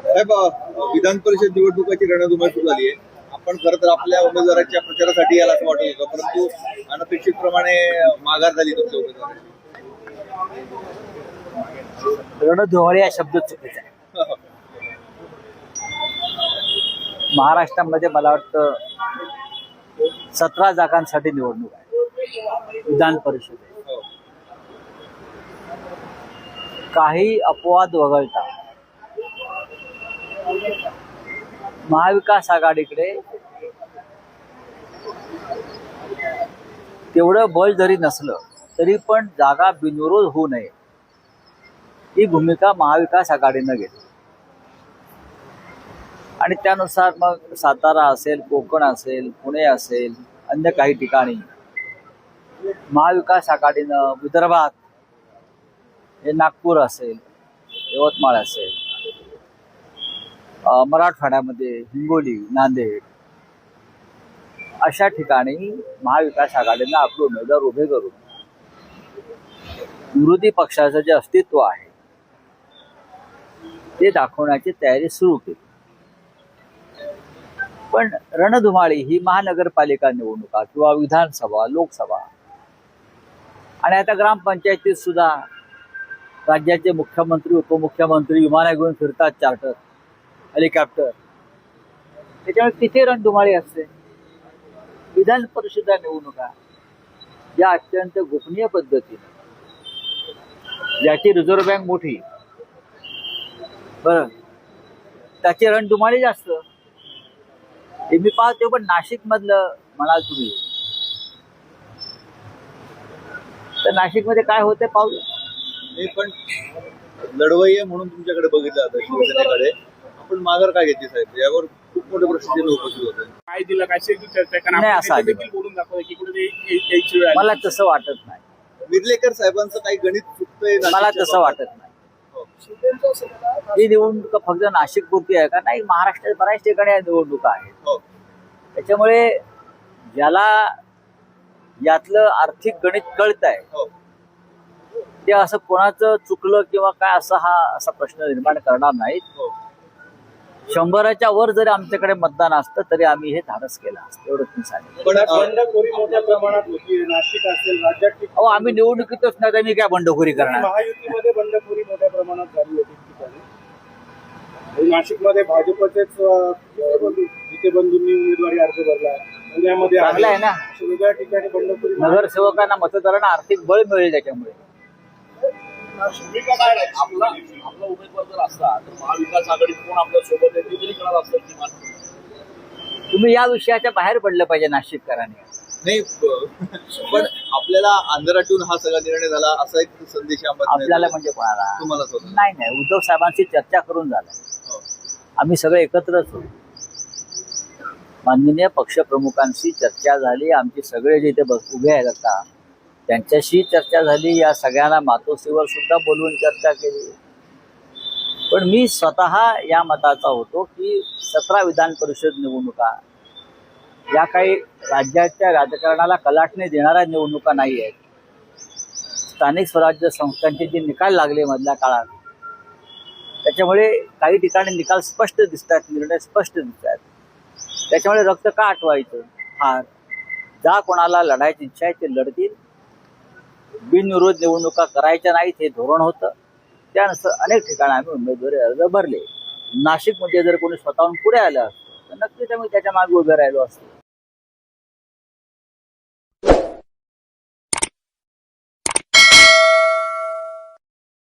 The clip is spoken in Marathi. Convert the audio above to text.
साहेब, विधान परिषद निवडणुकाची रणधुमाळी सुरू झाली आहे. आपण खरं तर आपल्या उमेदवाराच्या प्रचारासाठी याला असं वाटत होतं, परंतु अनपेक्षितप्रमाणे माघार झाली तुमच्या उमेदवाराची. रणधुमाळी हा शब्द चुकीचा आहे. महाराष्ट्रामध्ये मला वाटतं 17 जागांसाठी निवडणूक आहे, विधान परिषद आहे. काही अपवाद वगळता महाविकास आघाडीकडे तेवढं बळ जरी नसलं तरी पण जागा बिनविरोध होऊ नये ही भूमिका महाविकास आघाडीनं घेतली आणि त्यानुसार मग सातारा असेल, कोकण असेल, पुणे असेल, अन्य काही ठिकाणी महाविकास आघाडीनं विदर्भात हे नागपूर असेल, यवतमाळ असेल, मराठवाड्यामध्ये हिंगोली, नांदेड अशा ठिकाणी महाविकास आघाडीनं आपले उमेदवार उभे करून विरोधी पक्षाचं जे अस्तित्व आहे ते दाखवण्याची तयारी सुरू केली. पण रणधुमाळी ही महानगरपालिका निवडणुका किंवा विधानसभा, लोकसभा आणि आता ग्रामपंचायतीत सुद्धा राज्याचे मुख्यमंत्री, उपमुख्यमंत्री विमानं घेऊन फिरतात, चार्टर, हेलिकॉप्टर. त्याच्यामुळे तिथे रणधुमाळी असते. विधान परिषद निवडणुका या अत्यंत गोपनीय पद्धतीने, ज्याची रिझर्व्ह बँक मोठी, बरं, त्याची रणधुमाळी जास्त हे मी पाहतो. पण नाशिक मधलं म्हणाल तुम्ही, तर नाशिकमध्ये काय होते पाहू. पण लढवय्ये म्हणून तुमच्याकडे बघितलं जातं शिवसेनेकडे, आपण माघार काय घेतली साहेब? यावर खूप मोठे प्रश्न उपस्थित होते. काय दिलं, काय चर्चा नाही, असं देखील बोलून दाखवलं की कुठे मला तसं वाटत नाही. विर्लेकर साहेबांचं काही गणित चुकतंय मला तसं वाटत नाही. ही निवडणूक फक्त नाशिक पुरती आहे का? नाही, महाराष्ट्रात बऱ्याच ठिकाणी या निवडणुका आहेत. त्याच्यामुळे ज्याला यातलं आर्थिक गणित कळत आहे ते असं कोणाचं चुकलं किंवा काय असं असा प्रश्न निर्माण करणार नाहीत. 100च्या वर जरी आमच्याकडे मतदान असतं तरी आम्ही हे धाडस केलं असतं, एवढं तुम्ही सांगितलं. बंडखोरी मोठ्या प्रमाणात होती नाशिक असेल, राज्यात. अहो, आम्ही निवडणुकीतच नाही तर मी काय बंडखोरी करणार? महायुतीमध्ये बंडखोरी मोठ्या प्रमाणात झाली होती ठिकाणी. नाशिकमध्ये भाजपचेच जितेबंधूंनी उमेदवारी अर्ज भरला. पुण्यामध्ये चांगलं आहे ना, वेगळ्या ठिकाणी बंडखोरी. नगरसेवकांना मतदारांना आर्थिक बळ मिळेल त्याच्यामुळे. भूमिका काय आपला उमेदवार जर असला तर महाविकास आघाडीत कोण आपल्या सोबत आहे ते तरी कळत असतं किमान. तुम्ही या विषयाच्या बाहेर पडलं पाहिजे नाशिककरांनी. नाही, पण आपल्याला आंध्रातून हा सगळा निर्णय झाला असा एक संदेश आपल्याला म्हणजे कोणाला? तुम्हाला? नाही, उद्धव साहेबांशी चर्चा करून झालं. आम्ही सगळे एकत्रच होतो. माननीय पक्षप्रमुखांशी चर्चा झाली. आमचे सगळे जे इथे उभे आहेत आता त्यांच्याशी चर्चा झाली. या सगळ्यांना मातोश्रीवर सुद्धा बोलवून चर्चा केली. पण मी स्वतः या मताचा होतो की 17 विधान परिषद निवडणुका या काही राज्याच्या राजकारणाला कलाटणी देणाऱ्या निवडणुका नाही आहेत. स्थानिक स्वराज्य संस्थांचे जे निकाल लागले मधल्या काळात त्याच्यामुळे काही ठिकाणी निकाल स्पष्ट दिसतात, निर्णय स्पष्ट दिसतात. त्याच्यामुळे रक्त का आटवायचं? हार ज्या कोणाला लढायची इच्छा आहे ते लढतील. बिनविरोध निवडणुका करायच्या नाहीत हे धोरण होतं. त्यानुसार अनेक ठिकाणी आम्ही उमेदवारी अर्ज भरले. नाशिकमध्ये जर कोणी स्वतःहून पुढे आलं असतं तर नक्कीच आम्ही त्याच्या मागे उभे राहिलो असतो.